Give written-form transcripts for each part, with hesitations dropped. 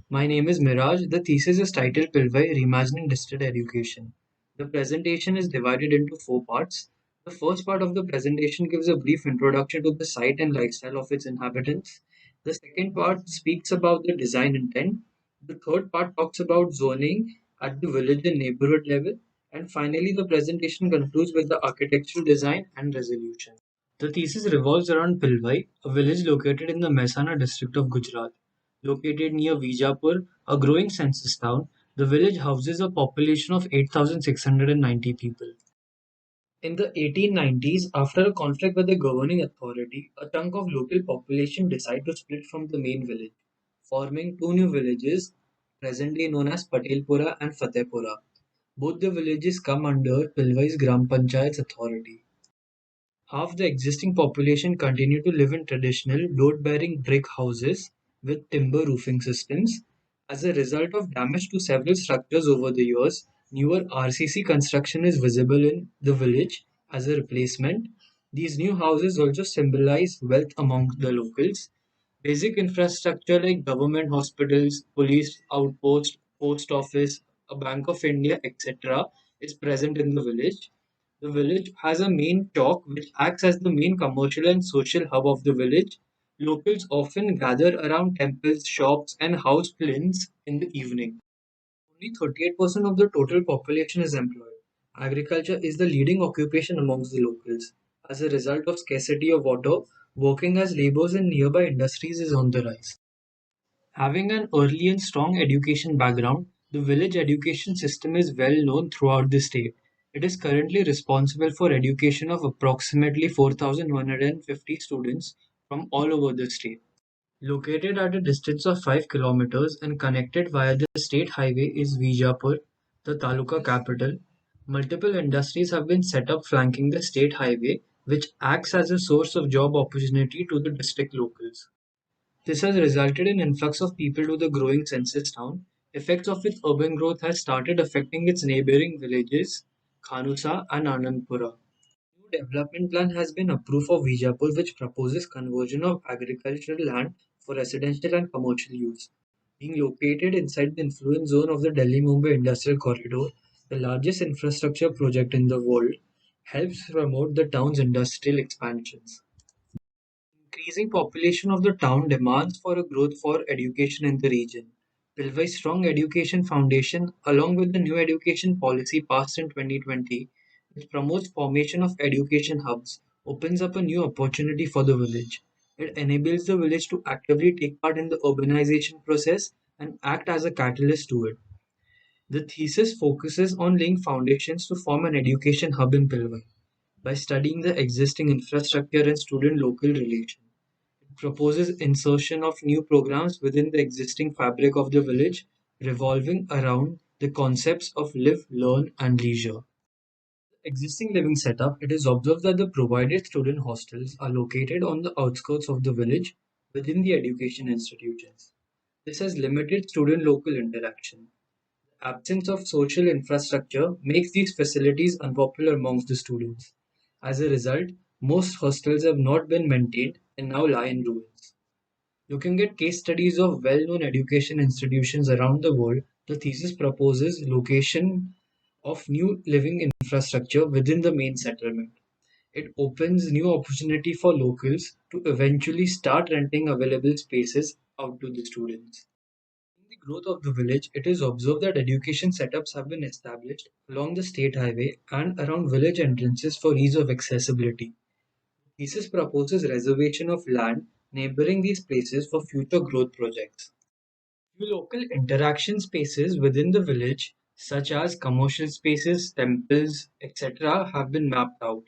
My name is Miraj. The thesis is titled Pilvai Reimagining District Education. The presentation is divided into four parts. The first part of the presentation gives a brief introduction to the site and lifestyle of its inhabitants. The second part speaks about the design intent. The third part talks about zoning at the village and neighborhood level. And finally, the presentation concludes with the architectural design and resolution. The thesis revolves around Pilvai, a village located in the Mehsana district of Gujarat. Located near Vijapur, a growing census town, the village houses a population of 8,690 people. In the 1890s, after a conflict with the governing authority, a chunk of local population decided to split from the main village, forming two new villages, presently known as Patelpura and Fatehpura. Both the villages come under Pilvai's Gram Panchayat's authority. Half the existing population continue to live in traditional load-bearing brick houses with timber roofing systems. As a result of damage to several structures over the years, newer RCC construction is visible in the village as a replacement. These new houses also symbolize wealth among the locals. Basic infrastructure like government hospitals, police outpost, post office, a Bank of India, etc., is present in the village. The village has a main chowk which acts as the main commercial and social hub of the village. Locals often gather around temples, shops, and house plinths in the evening. Only 38% of the total population is employed. Agriculture is the leading occupation amongst the locals. As a result of scarcity of water, working as laborers in nearby industries is on the rise. Having an early and strong education background, the village education system is well known throughout the state. It is currently responsible for education of approximately 4,150 students from all over the state. Located at a distance of 5 kilometers and connected via the state highway is Vijapur, the taluka capital. Multiple industries have been set up flanking the state highway, which acts as a source of job opportunity to the district locals. This has resulted in influx of people to the growing census town. Effects of its urban growth has started affecting its neighboring villages, Khanusa and Anandpura. New development plan has been approved for Vijapur which proposes conversion of agricultural land for residential and commercial use. Being located inside the influence zone of the Delhi-Mumbai Industrial Corridor, the largest infrastructure project in the world, helps promote the town's industrial expansions. Increasing population of the town demands for a growth for education in the region. Pilvai's strong education foundation, along with the new education policy passed in 2020, which promotes formation of education hubs, opens up a new opportunity for the village. It enables the village to actively take part in the urbanization process and act as a catalyst to it. The thesis focuses on laying foundations to form an education hub in Pilvai by studying the existing infrastructure and student-local relations proposes insertion of new programs within the existing fabric of the village, revolving around the concepts of live, learn, and leisure. Existing living setup, it is observed that the provided student hostels are located on the outskirts of the village within the education institutions. This has limited student local interaction. Absence of social infrastructure makes these facilities unpopular amongst the students. As a result, most hostels have not been maintained and now lie in ruins. Looking at case studies of well-known education institutions around the world, the thesis proposes location of new living infrastructure within the main settlement. It opens new opportunity for locals to eventually start renting available spaces out to the students. In the growth of the village, it is observed that education setups have been established along the state highway and around village entrances for ease of accessibility. Thesis proposes reservation of land neighboring these places for future growth projects. New local interaction spaces within the village, such as commercial spaces, temples, etc., have been mapped out.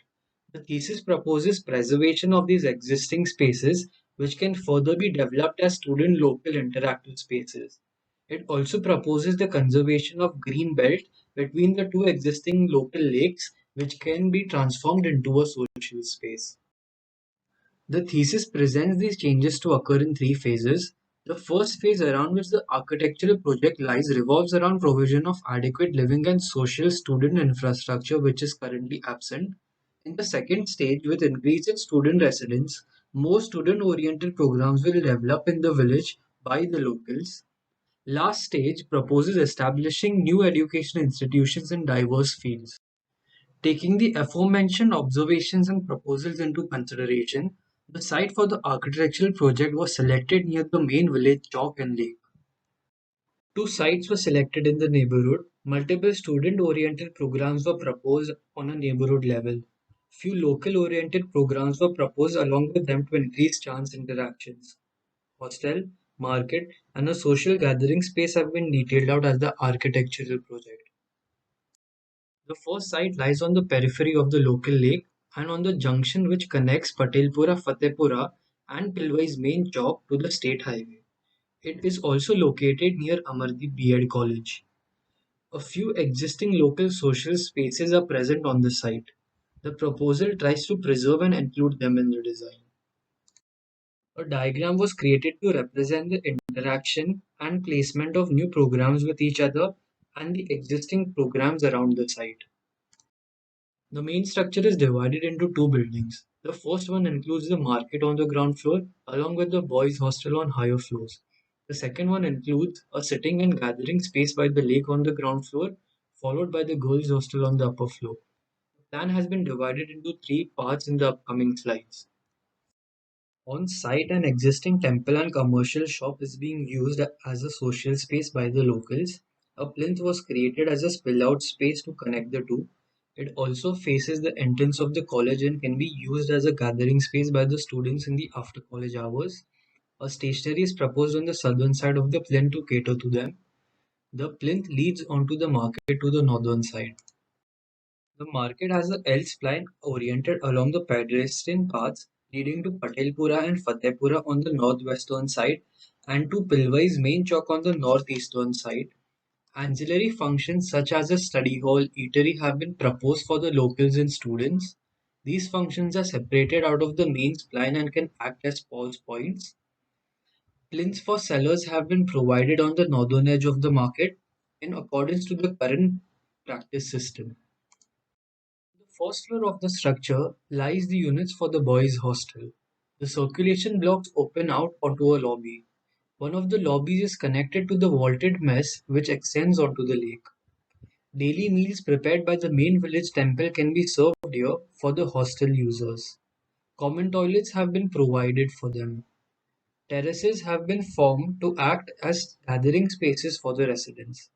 The thesis proposes preservation of these existing spaces, which can further be developed as student local interactive spaces. It also proposes the conservation of green belt between the two existing local lakes, which can be transformed into a social space. The thesis presents these changes to occur in three phases. The first phase around which the architectural project lies revolves around provision of adequate living and social student infrastructure which is currently absent. In the second stage, with increase in student residence, more student-oriented programs will develop in the village by the locals. Last stage proposes establishing new education institutions in diverse fields. Taking the aforementioned observations and proposals into consideration, the site for the architectural project was selected near the main village chalk and lake. Two sites were selected in the neighborhood. Multiple student-oriented programs were proposed on a neighborhood level. Few local-oriented programs were proposed along with them to increase chance interactions. Hostel, market, and a social gathering space have been detailed out as the architectural project. The first site lies on the periphery of the local lake and on the junction which connects Patelpura, Fatehpura, and Pilwai's main chowk to the state highway. It is also located near Amardeep B.Ed College. A few existing local social spaces are present on the site. The proposal tries to preserve and include them in the design. A diagram was created to represent the interaction and placement of new programs with each other and the existing programs around the site. The main structure is divided into two buildings. The first one includes the market on the ground floor, along with the boys' hostel on higher floors. The second one includes a sitting and gathering space by the lake on the ground floor, followed by the girls' hostel on the upper floor. The plan has been divided into three parts in the upcoming slides. On site, an existing temple and commercial shop is being used as a social space by the locals. A plinth was created as a spill-out space to connect the two. It also faces the entrance of the college and can be used as a gathering space by the students in the after-college hours. A stationery is proposed on the southern side of the plinth to cater to them. The plinth leads onto the market to the northern side. The market has a L spline oriented along the pedestrian paths leading to Patelpura and Fatehpura on the northwestern side and to Pilwai's main chowk on the northeastern side. Ancillary functions such as a study hall, eatery have been proposed for the locals and students. These functions are separated out of the main spline and can act as pulse points. Plinths for sellers have been provided on the northern edge of the market in accordance to the current practice system. On the first floor of the structure lies the units for the boys' hostel. The circulation blocks open out onto a lobby. One of the lobbies is connected to the vaulted mess which extends onto the lake. Daily meals prepared by the main village temple can be served here for the hostel users. Common toilets have been provided for them. Terraces have been formed to act as gathering spaces for the residents.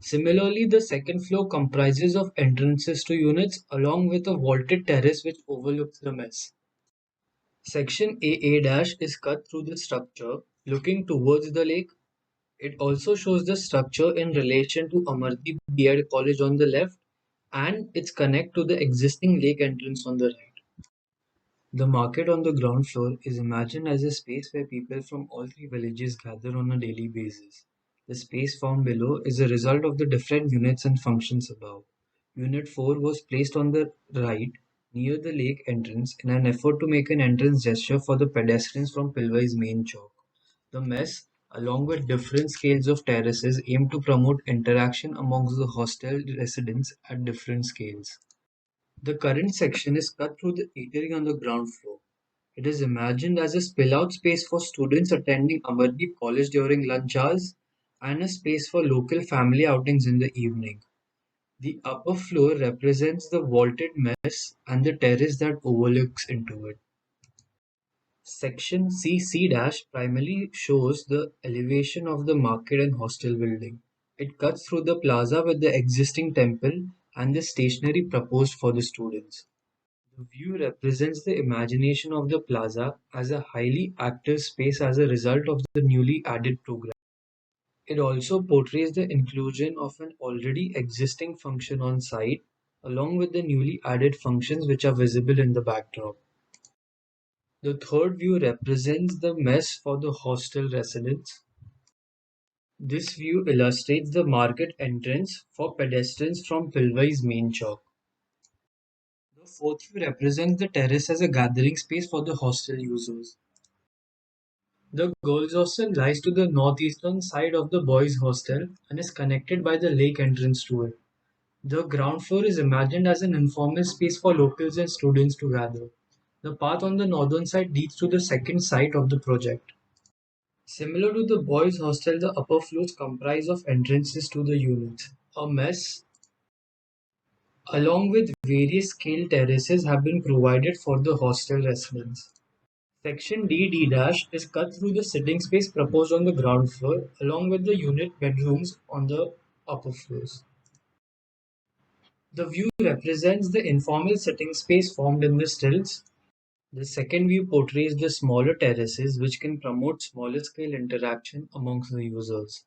Similarly, the second floor comprises of entrances to units along with a vaulted terrace which overlooks the mess. Section AA- is cut through the structure looking towards the lake. It also shows the structure in relation to Amardeep B.Ed College on the left and its connect to the existing lake entrance on the right. The market on the ground floor is imagined as a space where people from all three villages gather on a daily basis. The space found below is a result of the different units and functions above. Unit 4 was placed on the right near the lake entrance in an effort to make an entrance gesture for the pedestrians from Pilwai's main chowk. The mess, along with different scales of terraces, aim to promote interaction amongst the hostel residents at different scales. The current section is cut through the eatery on the ground floor. It is imagined as a spill-out space for students attending Amardeep College during lunch hours and a space for local family outings in the evening. The upper floor represents the vaulted mess and the terrace that overlooks into it. Section CC primarily shows the elevation of the market and hostel building. It cuts through the plaza with the existing temple and the stationery proposed for the students. The view represents the imagination of the plaza as a highly active space as a result of the newly added program. It also portrays the inclusion of an already existing function on site, along with the newly added functions which are visible in the backdrop. The third view represents the mess for the hostel residents. This view illustrates the market entrance for pedestrians from Pilwai's main chowk. The fourth view represents the terrace as a gathering space for the hostel users. The girls' hostel lies to the northeastern side of the boys' hostel and is connected by the lake entrance to it. The ground floor is imagined as an informal space for locals and students to gather. The path on the northern side leads to the second site of the project. Similar to the boys' hostel, the upper floors comprise of entrances to the units. A mess, along with various scale terraces, have been provided for the hostel residents. Section D-D- is cut through the sitting space proposed on the ground floor, along with the unit bedrooms on the upper floors. The view represents the informal sitting space formed in the stills. The second view portrays the smaller terraces, which can promote smaller scale interaction amongst the users.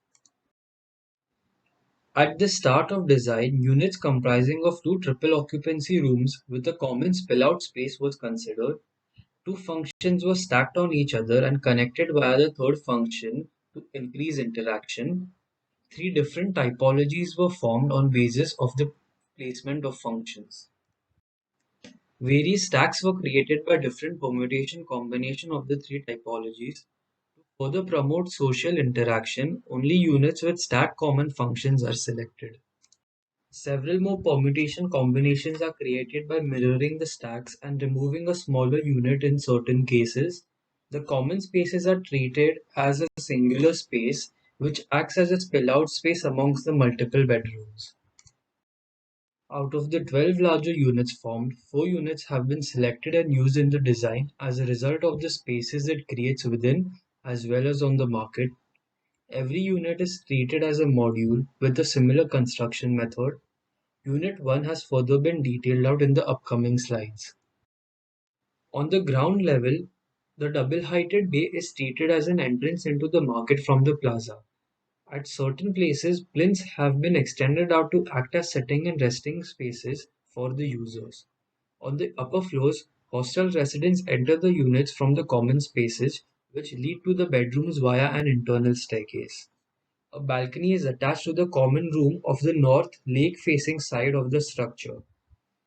At the start of design, units comprising of two triple occupancy rooms with a common spill-out space was considered. Two functions were stacked on each other and connected via the third function to increase interaction. Three different typologies were formed on basis of the placement of functions. Various stacks were created by different permutation combination of the three typologies. To further promote social interaction, only units with stacked common functions are selected. Several more permutation combinations are created by mirroring the stacks and removing a smaller unit in certain cases. The common spaces are treated as a singular space which acts as a spill-out space amongst the multiple bedrooms. Out of the 12 larger units formed, 4 units have been selected and used in the design as a result of the spaces it creates within as well as on the market. Every unit is treated as a module with a similar construction method. Unit 1 has further been detailed out in the upcoming slides. On the ground level, the double-heighted bay is treated as an entrance into the market from the plaza. At certain places, plinths have been extended out to act as sitting and resting spaces for the users. On the upper floors, hostel residents enter the units from the common spaces, which lead to the bedrooms via an internal staircase. A balcony is attached to the common room of the north lake-facing side of the structure,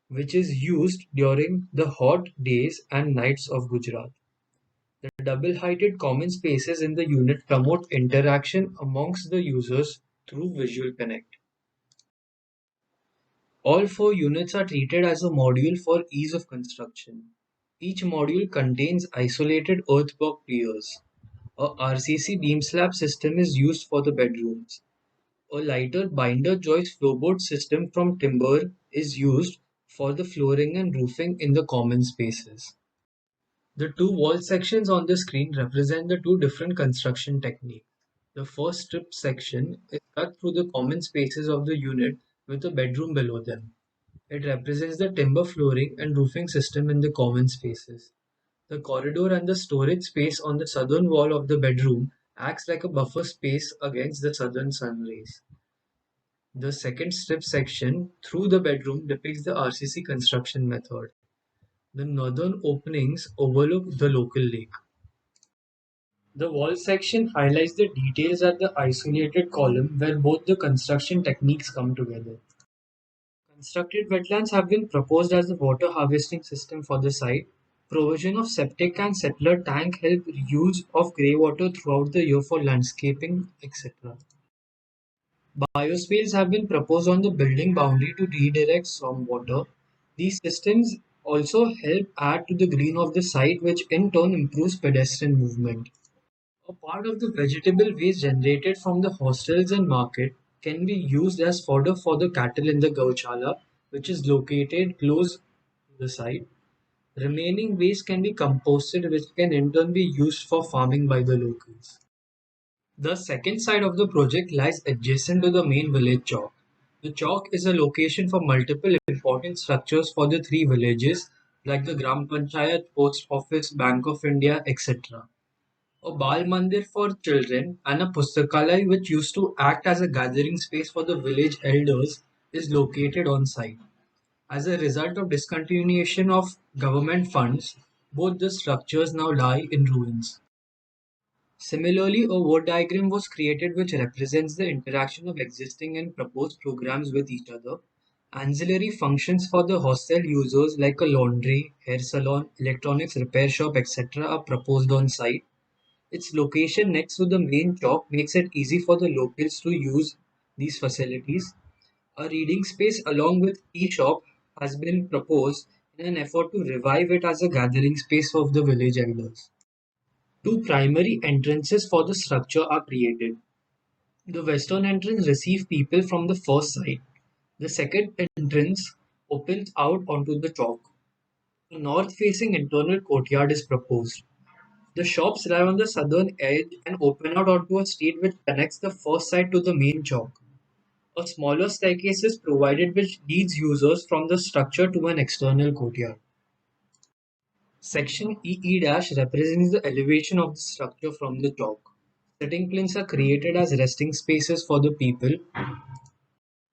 which is used during the hot days and nights of Gujarat. The double-heighted common spaces in the unit promote interaction amongst the users through visual connect. All 4 units are treated as a module for ease of construction. Each module contains isolated earthwork piers. A RCC beam slab system is used for the bedrooms. A lighter binder joist floorboard system from timber is used for the flooring and roofing in the common spaces. The two wall sections on the screen represent the two different construction techniques. The first strip section is cut through the common spaces of the unit with a bedroom below them. It represents the timber flooring and roofing system in the common spaces. The corridor and the storage space on the southern wall of the bedroom acts like a buffer space against the southern sun rays. The second strip section through the bedroom depicts the RCC construction method. The northern openings overlook the local lake. The wall section highlights the details at the isolated column where both the construction techniques come together. Constructed wetlands have been proposed as a water harvesting system for the site. Provision of septic and settler tank help use of grey water throughout the year for landscaping, etc. Biospheres have been proposed on the building boundary to redirect stormwater. These systems also help add to the green of the site, which in turn improves pedestrian movement. A part of the vegetable waste generated from the hostels and market can be used as fodder for the cattle in the Gaushala, which is located close to the site. Remaining waste can be composted, which can in turn be used for farming by the locals. The second side of the project lies adjacent to the main village chalk. The chalk is a location for multiple important structures for the three villages, like the Gram Panchayat, Post Office, Bank of India, etc. A Bal Mandir for children and a Pustakalay, which used to act as a gathering space for the village elders, is located on site. As a result of discontinuation of government funds, both the structures now lie in ruins. Similarly, a word diagram was created which represents the interaction of existing and proposed programs with each other. Ancillary functions for the hostel users like a laundry, hair salon, electronics repair shop, etc. are proposed on site. Its location next to the main chalk makes it easy for the locals to use these facilities. A reading space along with tea shop has been proposed in an effort to revive it as a gathering space of the village elders. Two primary entrances for the structure are created. The western entrance receives people from the first side. The second entrance opens out onto the chalk. A north-facing internal courtyard is proposed. The shops lie on the southern edge and open out onto a street which connects the first side to the main chalk. A smaller staircase is provided which leads users from the structure to an external courtyard. Section EE- represents the elevation of the structure from the chalk. Sitting planes are created as resting spaces for the people.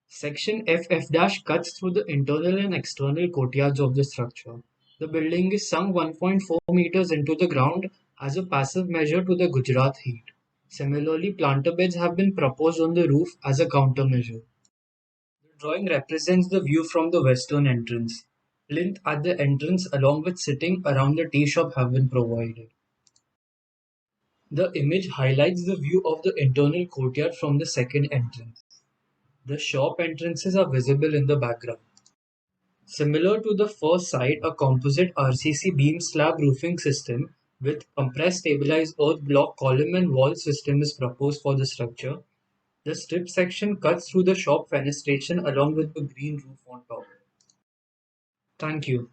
Section FF- cuts through the internal and external courtyards of the structure. The building is sunk 1.4 meters into the ground as a passive measure to the Gujarat heat. Similarly, planter beds have been proposed on the roof as a countermeasure. The drawing represents the view from the western entrance. Plinth at the entrance along with sitting around the tea shop have been provided. The image highlights the view of the internal courtyard from the second entrance. The shop entrances are visible in the background. Similar to the first site, a composite RCC beam slab roofing system with compressed stabilized earth block column and wall system is proposed for the structure. The strip section cuts through the shop fenestration along with the green roof on top. Thank you.